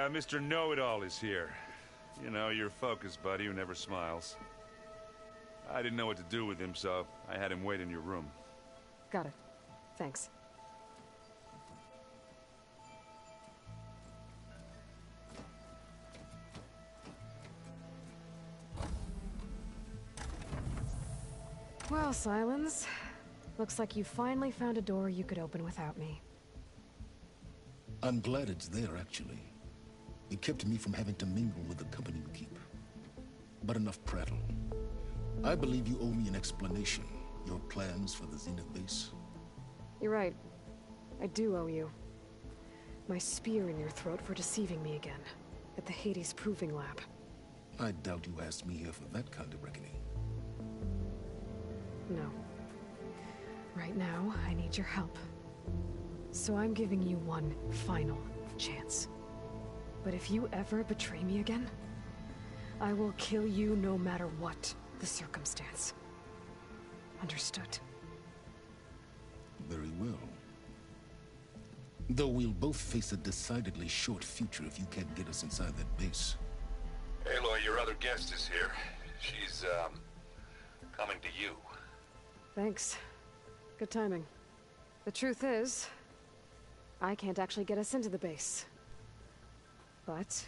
Mr. Know-It-All is here. You know, your focus buddy who never smiles. I didn't know what to do with him, so I had him wait in your room. Got it. Thanks. Well, Silence. Looks like you finally found a door you could open without me. I'm glad it's there, actually. It kept me from having to mingle with the company we keep. But enough prattle. I believe you owe me an explanation. Your plans for the Zenith base? You're right. I do owe you. My spear in your throat for deceiving me again. At the Hades Proving Lab. I doubt you asked me here for that kind of reckoning. No. Right now, I need your help. So I'm giving you one final chance. But if you ever betray me again, I will kill you no matter what the circumstance. Understood? Very well. Though we'll both face a decidedly short future if you can't get us inside that base. Aloy, your other guest is here. She's, coming to you. Thanks. Good timing. The truth is, I can't actually get us into the base. But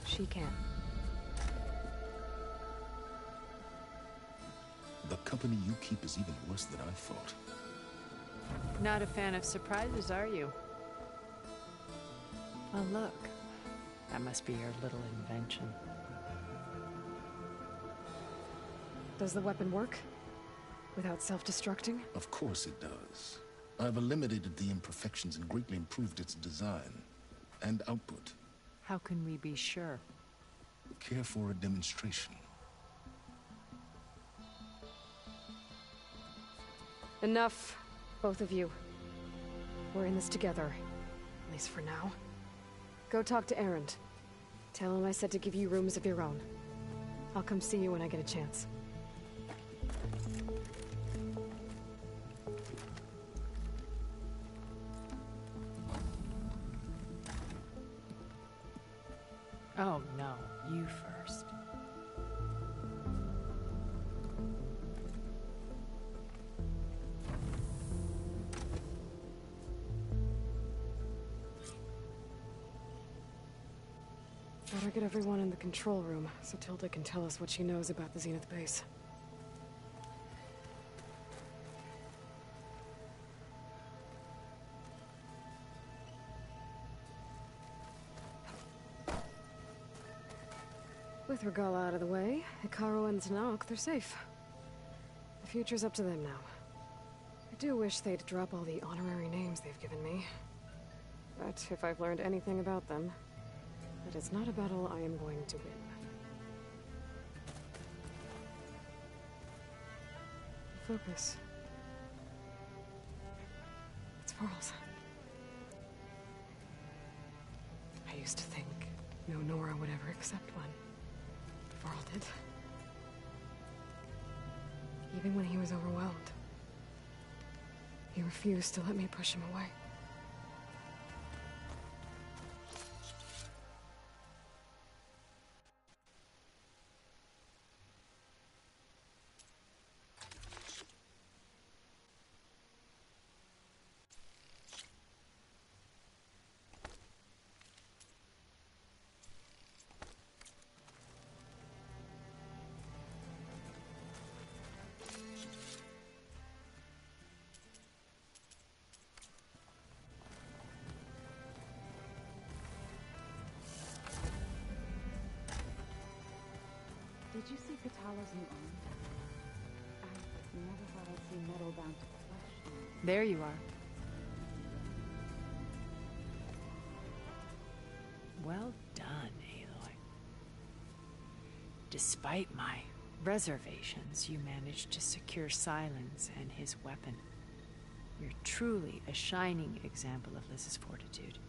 she can. The company you keep is even worse than I thought. Not a fan of surprises, are you? Oh, look. That must be your little invention. Does the weapon work? Without self-destructing? Of course it does. I've eliminated the imperfections and greatly improved its design and output. How can we be sure? Care for a demonstration? Enough, both of you. We're in this together, at least for now. Go talk to Erend. Tell him I said to give you rooms of your own. I'll come see you when I get a chance. Oh, no. You first. Better get everyone in the control room, so Tilda can tell us what she knows about the Zenith base. With Regala out of the way, Hikaru and Zanok, they're safe. The future's up to them now. I do wish they'd drop all the honorary names they've given me. But if I've learned anything about them, that it's not a battle I am going to win. Focus. It's Varl's. I used to think no Nora would ever accept one. Varl did. Even when he was overwhelmed. He refused to let me push him away. Did you see Katala's new arm? I never thought I'd see metal bound to flesh. There you are. Well done, Aloy. Despite my reservations, you managed to secure Silence and his weapon. You're truly a shining example of Liz's fortitude.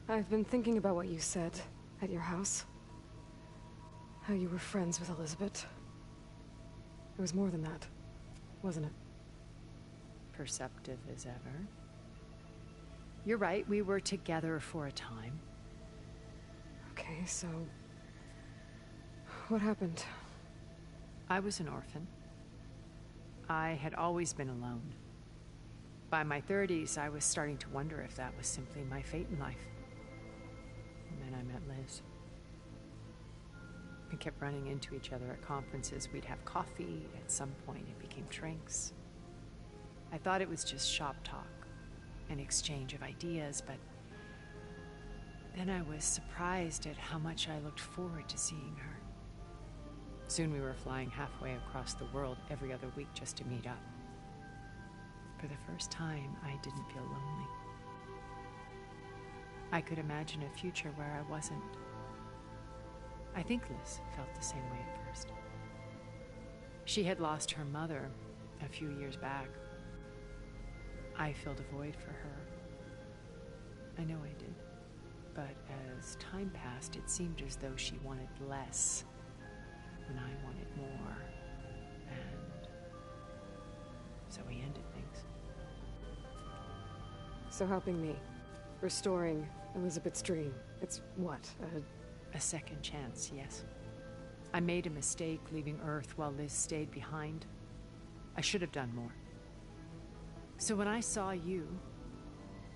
I've been thinking about what you said at your house. How you were friends with Elizabeth. It was more than that, wasn't it? Perceptive as ever. You're right, we were together for a time. Okay, so... what happened? I was an orphan. I had always been alone. By my 30s, I was starting to wonder if that was simply my fate in life. And then I met Liz. We kept running into each other at conferences. We'd have coffee. At some point, it became drinks. I thought it was just shop talk, an exchange of ideas, but then I was surprised at how much I looked forward to seeing her. Soon we were flying halfway across the world every other week just to meet up. For the first time, I didn't feel lonely. I could imagine a future where I wasn't. I think Liz felt the same way at first. She had lost her mother a few years back. I filled a void for her. I know I did. But as time passed, it seemed as though she wanted less when I wanted more. And so we ended things. So helping me, restoring Elizabeth's dream, it's what, A second chance, yes. I made a mistake leaving Earth while Liz stayed behind. I should have done more. So when I saw you,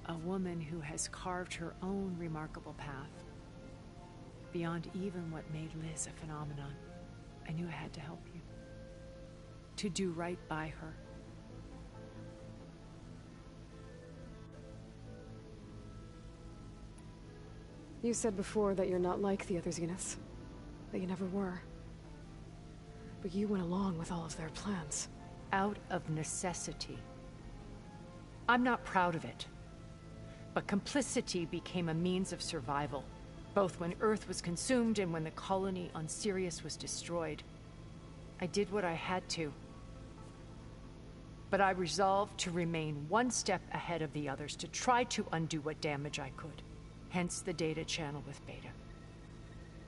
a woman who has carved her own remarkable path, beyond even what made Liz a phenomenon, I knew I had to help you. To do right by her. You said before that you're not like the other Zeniths. That you never were. But you went along with all of their plans. Out of necessity. I'm not proud of it. But complicity became a means of survival, both when Earth was consumed and when the colony on Sirius was destroyed. I did what I had to. But I resolved to remain one step ahead of the others, to try to undo what damage I could. Hence the data channel with Beta.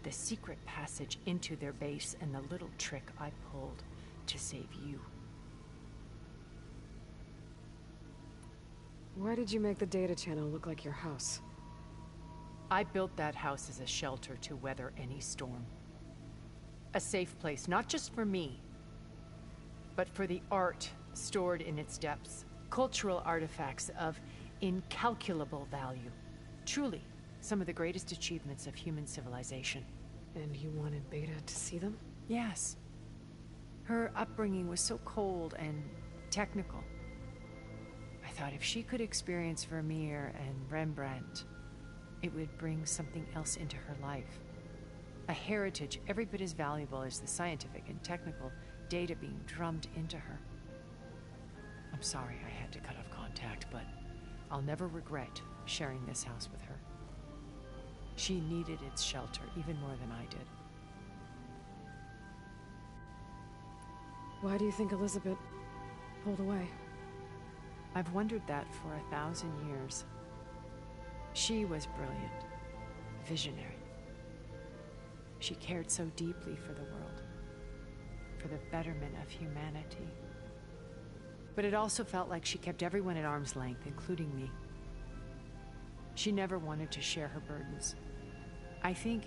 The secret passage into their base and the little trick I pulled to save you. Why did you make the data channel look like your house? I built that house as a shelter to weather any storm. A safe place, not just for me, but for the art stored in its depths. Cultural artifacts of incalculable value. Truly, some of the greatest achievements of human civilization. And you wanted Beta to see them? Yes. Her upbringing was so cold and technical. I thought if she could experience Vermeer and Rembrandt, it would bring something else into her life. A heritage every bit as valuable as the scientific and technical data being drummed into her. I'm sorry I had to cut off contact, but I'll never regret sharing this house with her. She needed its shelter even more than I did. Why do you think Elizabeth pulled away? I've wondered that for 1,000 years. She was brilliant, visionary. She cared so deeply for the world, for the betterment of humanity. But it also felt like she kept everyone at arm's length, including me. She never wanted to share her burdens. I think,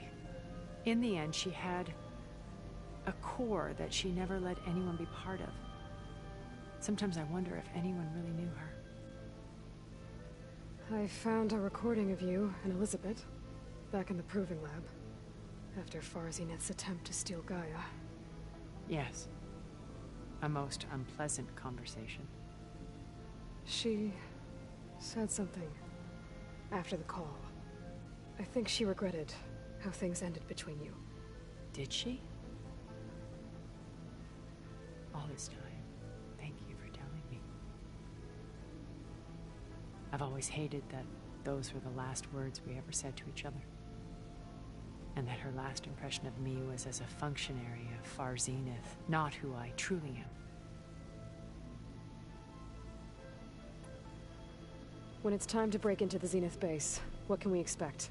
in the end, she had a core that she never let anyone be part of. Sometimes I wonder if anyone really knew her. I found a recording of you and Elizabeth back in the Proving Lab after Farzineth's attempt to steal Gaia. Yes. A most unpleasant conversation. She said something after the call. I think she regretted how things ended between you. Did she? All this time, thank you for telling me. I've always hated that those were the last words we ever said to each other. And that her last impression of me was as a functionary of Far Zenith, not who I truly am. When it's time to break into the Zenith base, what can we expect?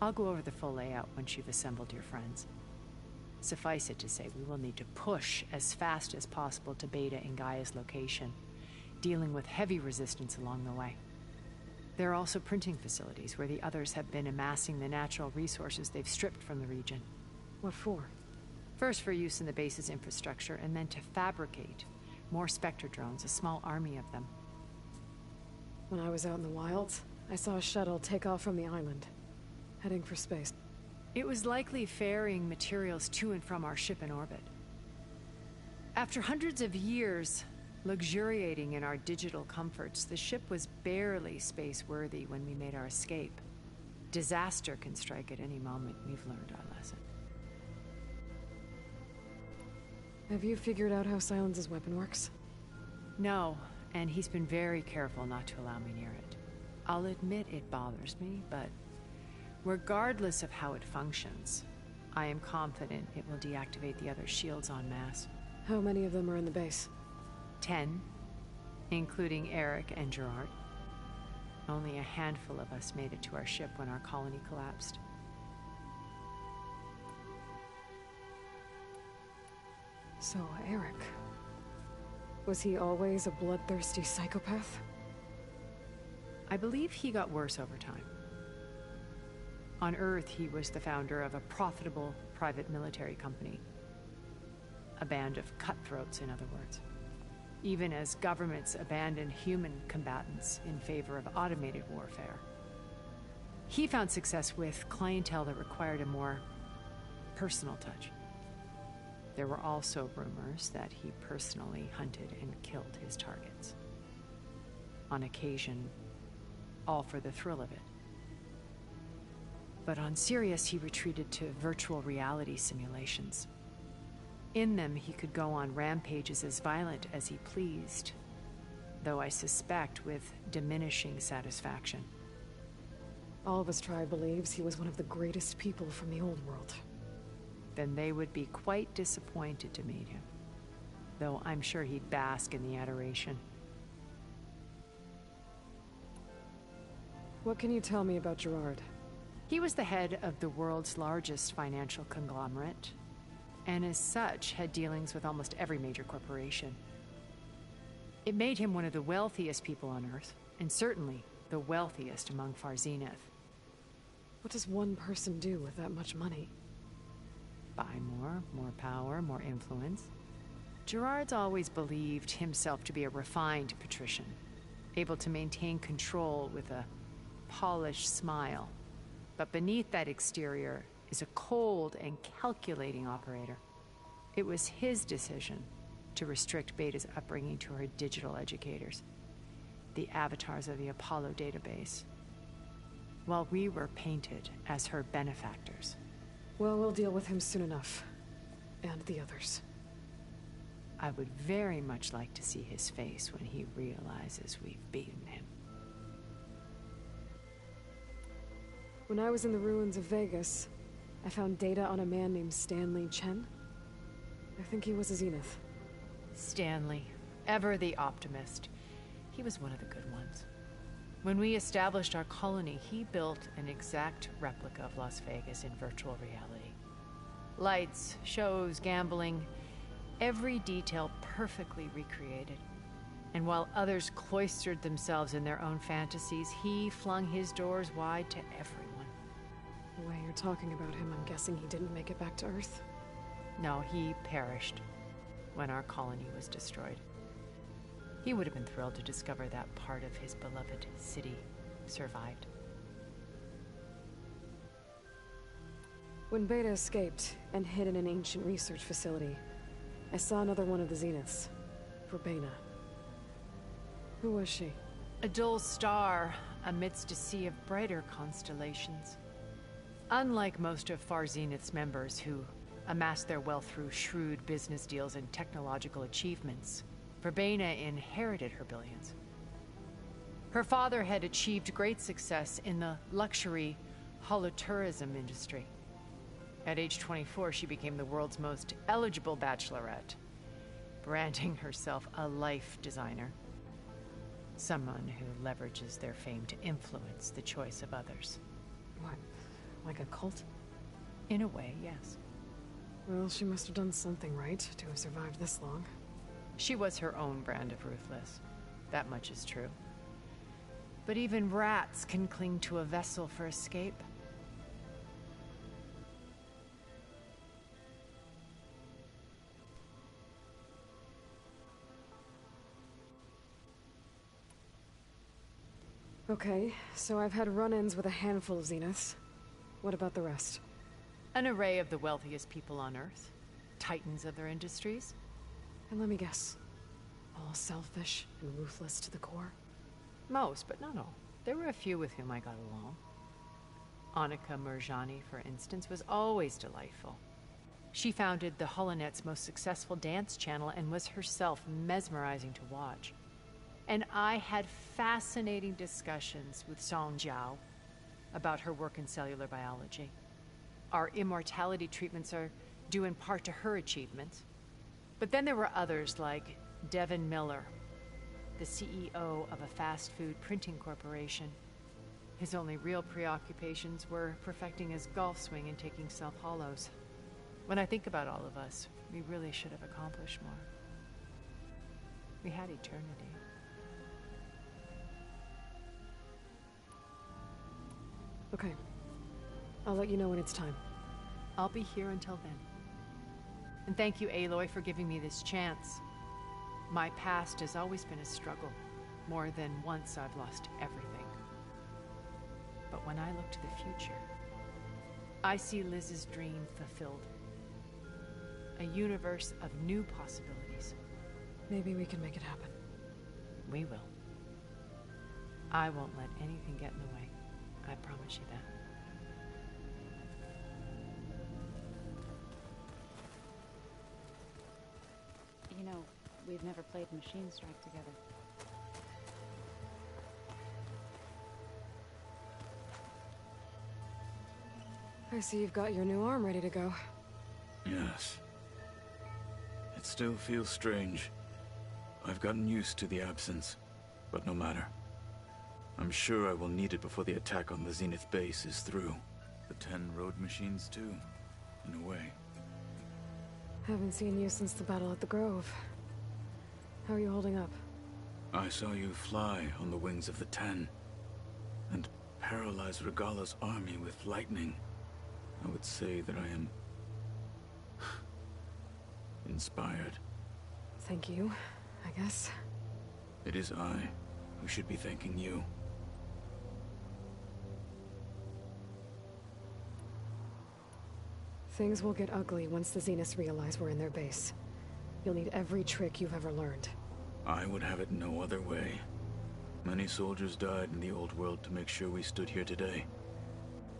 I'll go over the full layout once you've assembled your friends. Suffice it to say, we will need to push as fast as possible to Beta and Gaia's location, dealing with heavy resistance along the way. There are also printing facilities where the others have been amassing the natural resources they've stripped from the region. What for? First for use in the base's infrastructure, and then to fabricate more Spectre drones, a small army of them. When I was out in the wilds, I saw a shuttle take off from the island, heading for space. It was likely ferrying materials to and from our ship in orbit. After hundreds of years luxuriating in our digital comforts, the ship was barely space-worthy when we made our escape. Disaster can strike at any moment. We've learned our lesson. Have you figured out how Silence's weapon works? No, and he's been very careful not to allow me near it. I'll admit it bothers me, but regardless of how it functions, I am confident it will deactivate the other shields en masse. How many of them are in the base? 10, including Eric and Gerard. Only a handful of us made it to our ship when our colony collapsed. So, Eric... was he always a bloodthirsty psychopath? I believe he got worse over time. On Earth, he was the founder of a profitable private military company. A band of cutthroats, in other words. Even as governments abandoned human combatants in favor of automated warfare. He found success with clientele that required a more personal touch. There were also rumors that he personally hunted and killed his targets. On occasion, all for the thrill of it. But on Sirius, he retreated to virtual reality simulations. In them, he could go on rampages as violent as he pleased, though I suspect with diminishing satisfaction. All of his tribe believes he was one of the greatest people from the old world. Then they would be quite disappointed to meet him, though I'm sure he'd bask in the adoration. What can you tell me about Gerard? He was the head of the world's largest financial conglomerate, and as such had dealings with almost every major corporation. It made him one of the wealthiest people on Earth, and certainly the wealthiest among Far Zenith. What does one person do with that much money? Buy more power, more influence. Gerard's always believed himself to be a refined patrician, able to maintain control with a polished smile. But beneath that exterior is a cold and calculating operator. It was his decision to restrict Beta's upbringing to her digital educators, the avatars of the Apollo database, while we were painted as her benefactors. Well, we'll deal with him soon enough. And the others. I would very much like to see his face when he realizes we've beaten him. When I was in the ruins of Vegas, I found data on a man named Stanley Chen. I think he was a Zenith. Stanley, ever the optimist. He was one of the good ones. When we established our colony, he built an exact replica of Las Vegas in virtual reality. Lights, shows, gambling, every detail perfectly recreated. And while others cloistered themselves in their own fantasies, he flung his doors wide to everyone. The way you're talking about him, I'm guessing he didn't make it back to Earth? No, he perished when our colony was destroyed. He would have been thrilled to discover that part of his beloved city survived. When Beta escaped and hid in an ancient research facility, I saw another one of the Zeniths, forbiden. Who was she? A dull star amidst a sea of brighter constellations. Unlike most of Far Zenith's members who amassed their wealth through shrewd business deals and technological achievements, forbiden inherited her billions. Her father had achieved great success in the luxury holotourism industry. At age 24, she became the world's most eligible bachelorette, branding herself a life designer. Someone who leverages their fame to influence the choice of others. What, like a cult? In a way, yes. Well, she must have done something right to have survived this long. She was her own brand of ruthless. That much is true. But even rats can cling to a vessel for escape. Okay, so I've had run-ins with a handful of Zeniths. What about the rest? An array of the wealthiest people on Earth. Titans of their industries. And let me guess. All selfish and ruthless to the core? Most, but not all. There were a few with whom I got along. Annika Murjani, for instance, was always delightful. She founded the Holonet's most successful dance channel and was herself mesmerizing to watch. And I had fascinating discussions with Song Jiao about her work in cellular biology. Our immortality treatments are due in part to her achievements. But then there were others like Devin Miller, the CEO of a fast food printing corporation. His only real preoccupations were perfecting his golf swing and taking self-hollows. When I think about all of us, we really should have accomplished more. We had eternity. Okay. I'll let you know when it's time. I'll be here until then. And thank you, Aloy, for giving me this chance. My past has always been a struggle. More than once I've lost everything. But when I look to the future, I see Liz's dream fulfilled. A universe of new possibilities. Maybe we can make it happen. We will. I won't let anything get in the way. I promise you that. You know, we've never played Machine Strike together. I see you've got your new arm ready to go. Yes. It still feels strange. I've gotten used to the absence, but no matter. I'm sure I will need it before the attack on the Zenith base is through. The 10 road machines too, in a way. Haven't seen you since the battle at the Grove. How are you holding up? I saw you fly on the wings of the 10, and paralyze Regala's army with lightning. I would say that I am inspired. Thank you, I guess. It is I who should be thanking you. Things will get ugly once the Zeniths realize we're in their base. You'll need every trick you've ever learned. I would have it no other way. Many soldiers died in the old world to make sure we stood here today.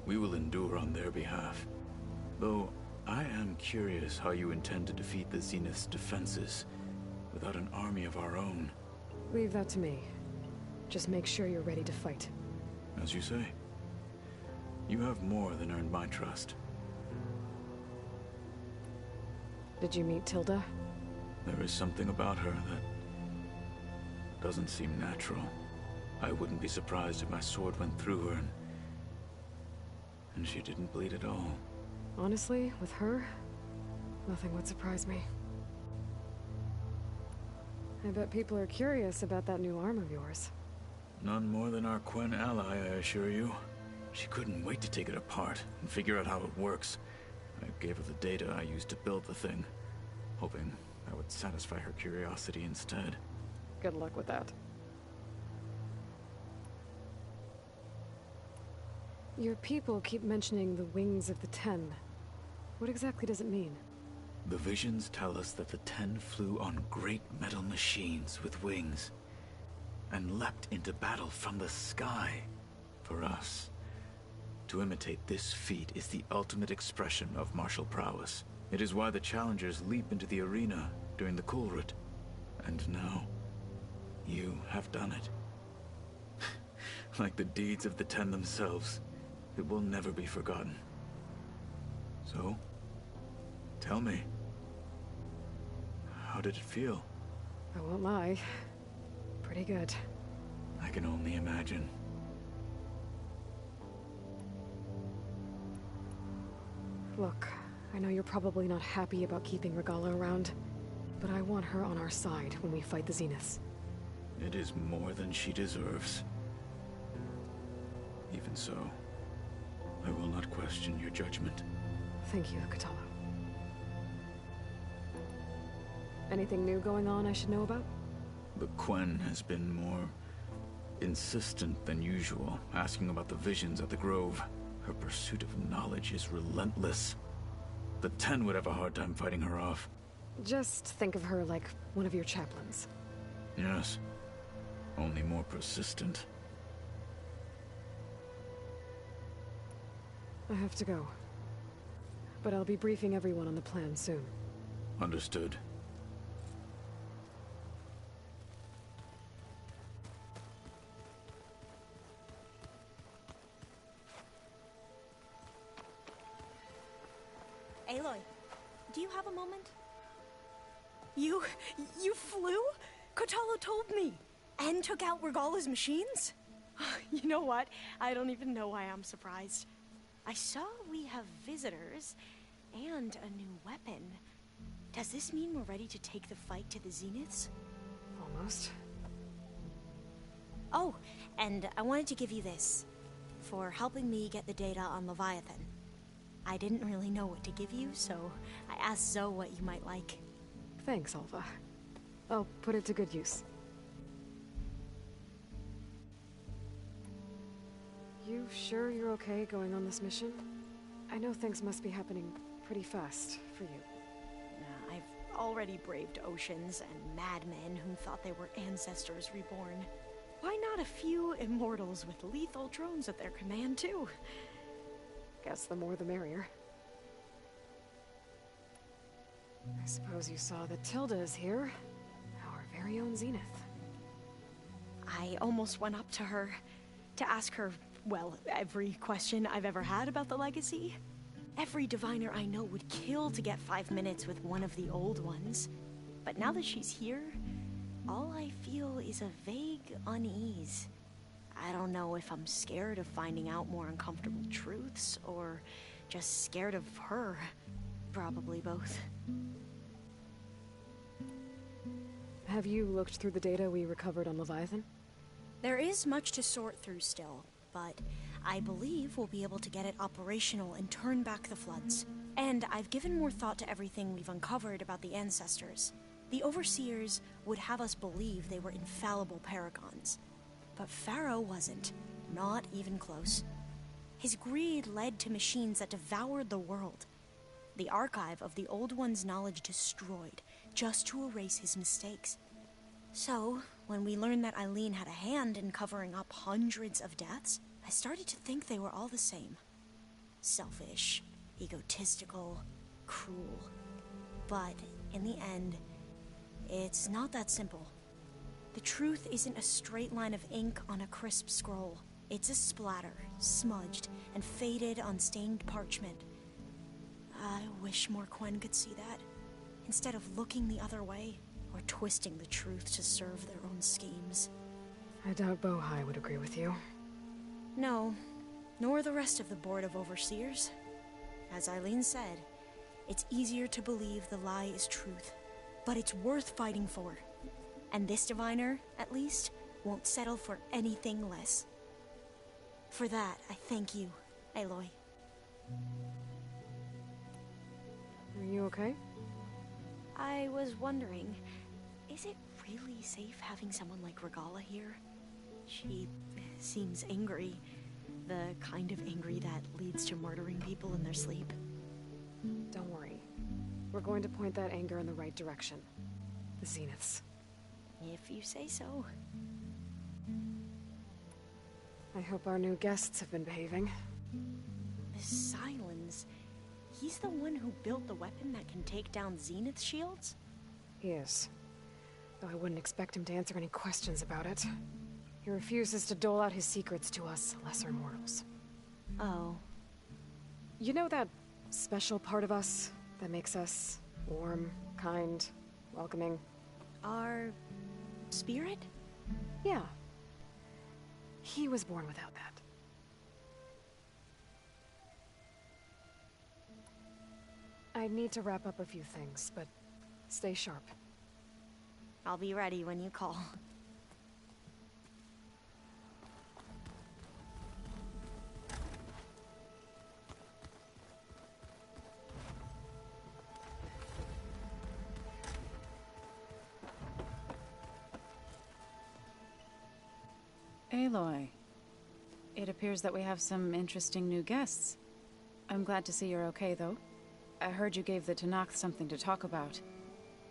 We will endure on their behalf. Though, I am curious how you intend to defeat the Zenith's defenses without an army of our own. Leave that to me. Just make sure you're ready to fight. As you say. You have more than earned my trust. Did you meet Tilda? There is something about her that doesn't seem natural. I wouldn't be surprised if my sword went through her and she didn't bleed at all. Honestly, with her, nothing would surprise me. I bet people are curious about that new arm of yours. None more than our Quen ally, I assure you. She couldn't wait to take it apart and figure out how it works. I gave her the data I used to build the thing, hoping that would satisfy her curiosity instead. Good luck with that. Your people keep mentioning the wings of the 10. What exactly does it mean? The visions tell us that the 10 flew on great metal machines with wings, and leapt into battle from the sky. For us, to imitate this feat is the ultimate expression of martial prowess. It is why the challengers leap into the arena during the Kulrut. And now, you have done it. Like the deeds of the 10 themselves, it will never be forgotten. So, tell me, how did it feel? I won't lie. Pretty good. I can only imagine. Look, I know you're probably not happy about keeping Regala around, but I want her on our side when we fight the Zeniths. It is more than she deserves. And so, I will not question your judgment. Thank you, Katala. Anything new going on I should know about? The Quen has been more insistent than usual, asking about the visions at the Grove. Her pursuit of knowledge is relentless. The Ten would have a hard time fighting her off. Just think of her like one of your chaplains. Yes. Only more persistent. I have to go. But I'll be briefing everyone on the plan soon. Understood. Aloy, do you have a moment? You flew? Kotalo told me! And took out Regala's machines? You know what? I don't even know why I'm surprised. I saw we have visitors, and a new weapon. Does this mean we're ready to take the fight to the Zeniths? Almost. Oh, and I wanted to give you this, for helping me get the data on Leviathan. I didn't really know what to give you, so I asked Zoe what you might like. Thanks, Alva. I'll put it to good use. You sure you're okay going on this mission? I know things must be happening pretty fast for you. I've already braved oceans and madmen who thought they were ancestors reborn. Why not a few immortals with lethal drones at their command, too? Guess the more the merrier. I suppose you saw that Tilda is here. Our very own Zenith. I almost went up to her to ask her, well, every question I've ever had about the legacy. Every diviner I know would kill to get 5 minutes with one of the old ones. But now that she's here, all I feel is a vague unease. I don't know if I'm scared of finding out more uncomfortable truths, or just scared of her. Probably both. Have you looked through the data we recovered on Leviathan? There is much to sort through still, but I believe we'll be able to get it operational and turn back the floods. And I've given more thought to everything we've uncovered about the ancestors. The Overseers would have us believe they were infallible paragons. But Pharaoh wasn't. Not even close. His greed led to machines that devoured the world. The archive of the Old One's knowledge destroyed, just to erase his mistakes. So, when we learned that Eileen had a hand in covering up hundreds of deaths, I started to think they were all the same. Selfish, egotistical, cruel. But, in the end, it's not that simple. The truth isn't a straight line of ink on a crisp scroll. It's a splatter, smudged and faded on stained parchment. I wish more Quen could see that, instead of looking the other way, or twisting the truth to serve their own schemes. I doubt Bohai would agree with you. No, nor the rest of the Board of Overseers. As Eileen said, it's easier to believe the lie is truth, but it's worth fighting for. And this diviner, at least, won't settle for anything less. For that, I thank you, Aloy. Are you okay? I was wondering, is it really safe having someone like Regala here? She seems angry. The kind of angry that leads to murdering people in their sleep. Don't worry. We're going to point that anger in the right direction. The Zeniths. If you say so. I hope our new guests have been behaving. This Silence, he's the one who built the weapon that can take down Zenith shields? He is. Though I wouldn't expect him to answer any questions about it. He refuses to dole out his secrets to us lesser mortals. Oh. You know that special part of us that makes us warm, kind, welcoming? Our spirit? Yeah. He was born without that. I need to wrap up a few things, but stay sharp. I'll be ready when you call. Aloy. It appears that we have some interesting new guests. I'm glad to see you're okay, though. I heard you gave the Tanakh something to talk about.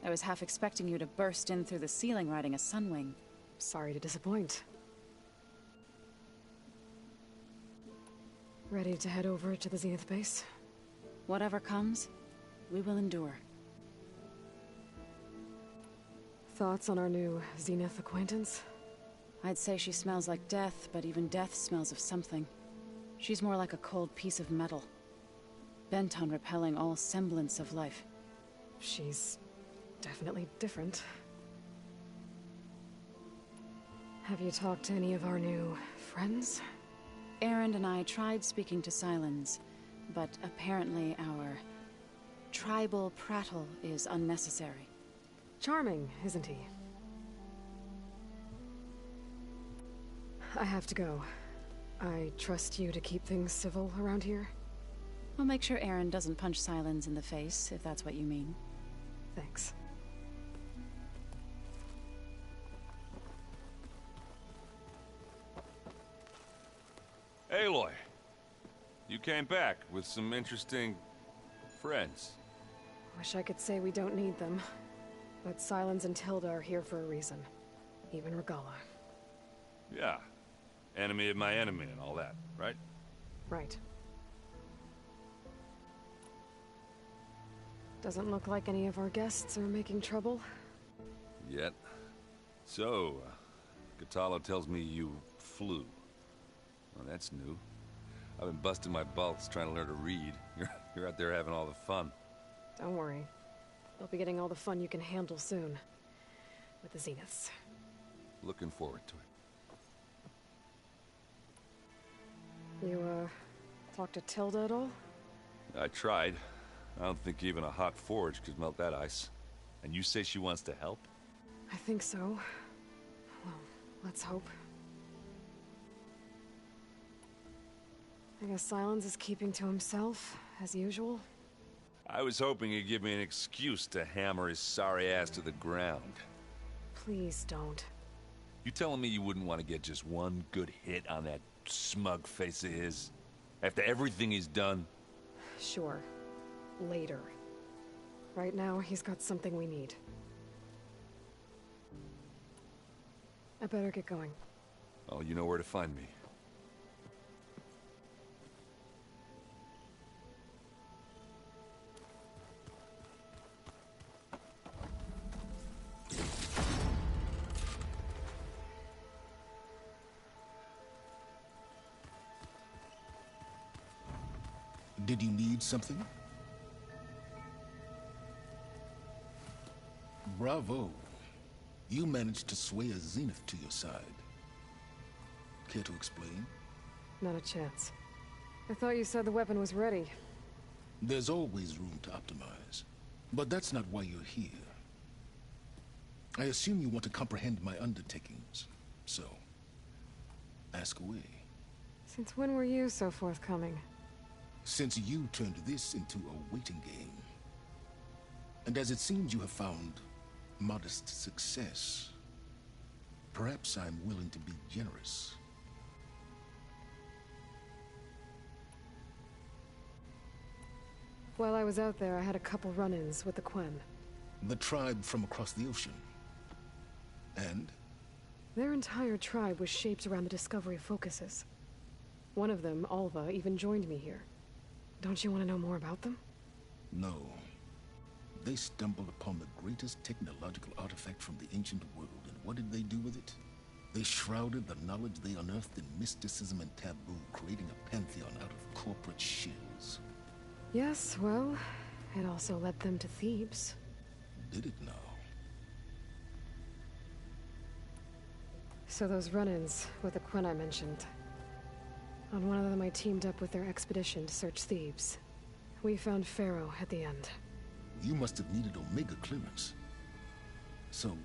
I was half expecting you to burst in through the ceiling riding a sunwing. Sorry to disappoint. Ready to head over to the Zenith base? Whatever comes, we will endure. Thoughts on our new Zenith acquaintance? I'd say she smells like death, but even death smells of something. She's more like a cold piece of metal, bent on repelling all semblance of life. She's definitely different. Have you talked to any of our new friends? Erend and I tried speaking to Silence, but apparently our tribal prattle is unnecessary. Charming, isn't he? I have to go. I trust you to keep things civil around here? I'll make sure Erend doesn't punch Silence in the face, if that's what you mean. Thanks. Aloy, you came back with some interesting friends. Wish I could say we don't need them, but Silence and Tilda are here for a reason. Even Regala. Yeah, enemy of my enemy and all that, right? Right. Doesn't look like any of our guests are making trouble. Yet. So, Katala tells me you flew. Well, that's new. I've been busting my balls trying to learn to read. You're out there having all the fun. Don't worry. You'll be getting all the fun you can handle soon. With the Zeniths. Looking forward to it. You, talked to Tilda at all? I tried. I don't think even a hot forge could melt that ice. And you say she wants to help? I think so. Well, let's hope. I guess Silence is keeping to himself, as usual. I was hoping he'd give me an excuse to hammer his sorry ass to the ground. Please don't. You telling me you wouldn't want to get just one good hit on that smug face of his? After everything he's done? Sure. Later. Right now, he's got something we need. I better get going. Oh, you know where to find me. Did you need something? Bravo. You managed to sway a Zenith to your side. Care to explain? Not a chance. I thought you said the weapon was ready. There's always room to optimize. But that's not why you're here. I assume you want to comprehend my undertakings. So, ask away. Since when were you so forthcoming? Since you turned this into a waiting game. And as it seems you have found modest success, perhaps I'm willing to be generous. While I was out there, I had a couple run-ins with the Quen. The tribe from across the ocean. And? Their entire tribe was shaped around the discovery of focuses. One of them, Alva, even joined me here. Don't you want to know more about them? No. They stumbled upon the greatest technological artifact from the ancient world, and what did they do with it? They shrouded the knowledge they unearthed in mysticism and taboo, creating a pantheon out of corporate shills. Yes, well, it also led them to Thebes. Did it now? So those run-ins with the Quen I mentioned. On one of them I teamed up with their expedition to search Thebes. We found Pharaoh at the end. You must have needed Omega clearance. So,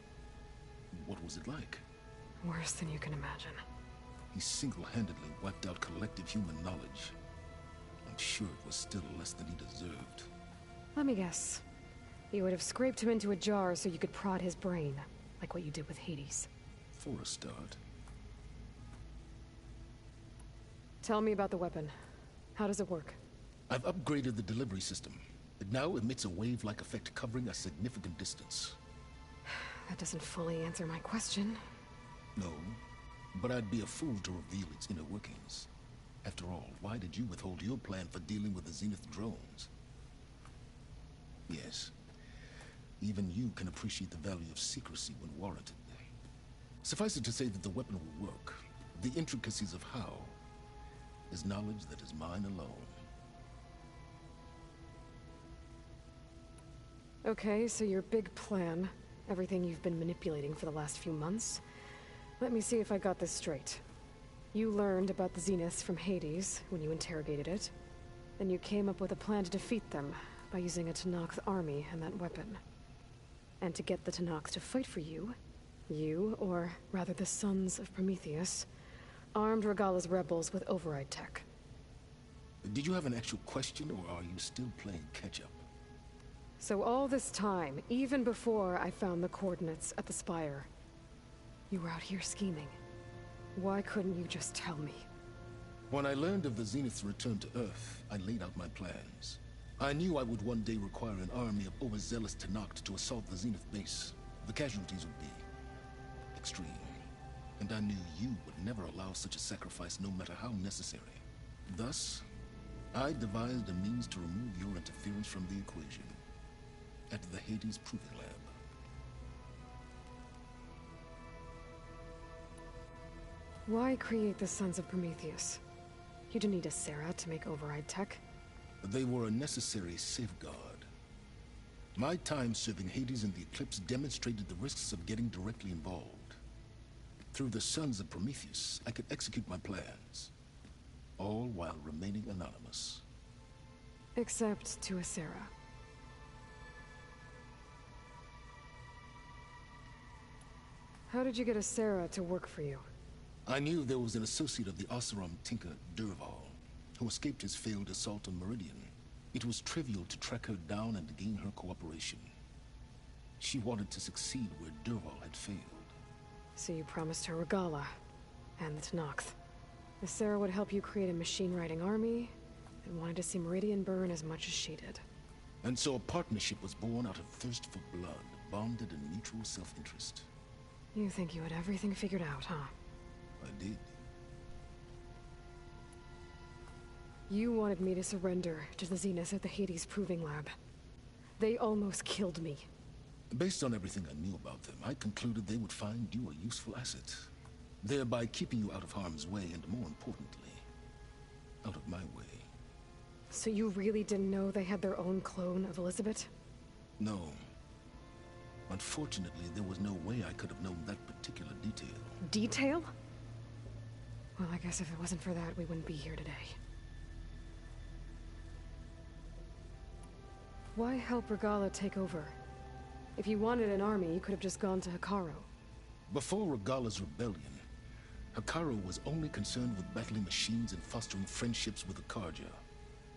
what was it like? Worse than you can imagine. He single-handedly wiped out collective human knowledge. I'm sure it was still less than he deserved. Let me guess. You would have scraped him into a jar so you could prod his brain, like what you did with Hades. For a start. Tell me about the weapon. How does it work? I've upgraded the delivery system. It now emits a wave-like effect covering a significant distance. That doesn't fully answer my question. No, but I'd be a fool to reveal its inner workings. After all, why did you withhold your plan for dealing with the Zenith drones? Yes, even you can appreciate the value of secrecy when warranted. Suffice it to say that the weapon will work. The intricacies of how is knowledge that is mine alone. Okay, so your big plan, everything you've been manipulating for the last few months. Let me see if I got this straight. You learned about the Zeniths from Hades when you interrogated it. Then you came up with a plan to defeat them by using a Tenakth army and that weapon. And to get the Tenakth to fight for you, or rather the Sons of Prometheus, armed Regalla's rebels with override tech. Did you have an actual question, or are you still playing catch-up? So all this time, even before I found the coordinates at the Spire, you were out here scheming. Why couldn't you just tell me? When I learned of the Zenith's return to Earth, I laid out my plans. I knew I would one day require an army of overzealous Tenakth to assault the Zenith base. The casualties would be extreme. And I knew you would never allow such a sacrifice, no matter how necessary. Thus, I devised a means to remove your interference from the equation at the Hades Proving Lab. Why create the Sons of Prometheus? You didn't need a Sarah to make override tech. They were a necessary safeguard. My time serving Hades in the Eclipse demonstrated the risks of getting directly involved. Through the Sons of Prometheus, I could execute my plans, all while remaining anonymous. Except to a Sarah. How did you get a Sarah to work for you? I knew there was an associate of the Oseram tinker, Derval, who escaped his failed assault on Meridian. It was trivial to track her down and gain her cooperation. She wanted to succeed where Derval had failed. So you promised her Regalla, and the Tenakth. The Sarah would help you create a machine-riding army that wanted to see Meridian burn as much as she did. And so a partnership was born out of thirst for blood, bonded in mutual self-interest. You think you had everything figured out, huh? I did. You wanted me to surrender to the Zeniths at the Hades Proving Lab. They almost killed me. Based on everything I knew about them, I concluded they would find you a useful asset, thereby keeping you out of harm's way and, more importantly, out of my way. So you really didn't know they had their own clone of Elizabeth? No. Unfortunately, there was no way I could have known that particular detail. Detail? Well, I guess if it wasn't for that, we wouldn't be here today. Why help Regalla take over? If you wanted an army, you could have just gone to Hekarro. Before Regalla's rebellion, Hekarro was only concerned with battling machines and fostering friendships with the Karja.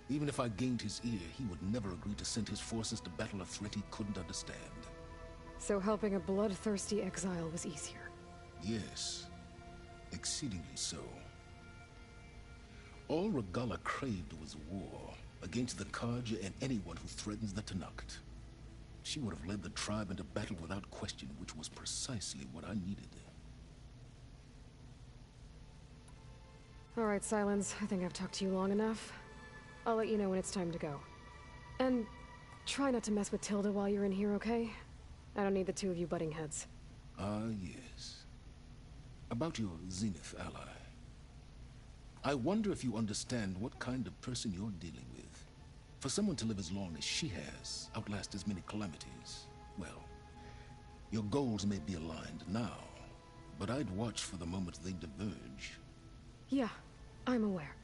Even if I gained his ear, he would never agree to send his forces to battle a threat he couldn't understand. So helping a bloodthirsty exile was easier? Yes, exceedingly so. All Regalla craved was war against the Karja and anyone who threatens the Tenakth. She would have led the tribe into battle without question, which was precisely what I needed. All right, Silence. I think I've talked to you long enough. I'll let you know when it's time to go. And try not to mess with Tilda while you're in here, okay? I don't need the two of you butting heads. Ah, yes. About your Zenith ally. I wonder if you understand what kind of person you're dealing with. For someone to live as long as she has, outlast as many calamities, well, your goals may be aligned now, but I'd watch for the moment they diverge. Yeah, I'm aware.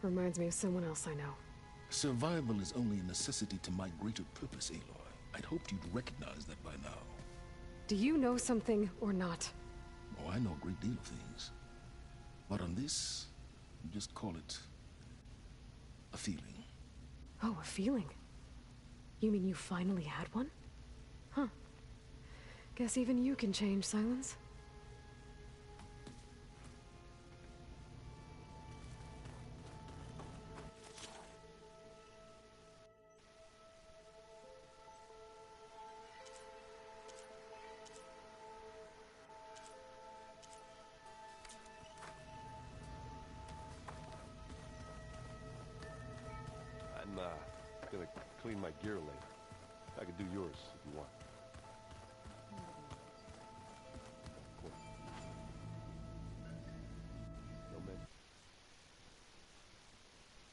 Reminds me of someone else I know. Survival is only a necessity to my greater purpose, Aloy. I'd hoped you'd recognize that by now. Do you know something or not? Oh, I know a great deal of things. But on this, you just call it a feeling. Oh, a feeling? You mean you finally had one? Huh. Guess even you can change, Silence. Gonna clean my gear later. I could do yours if you want.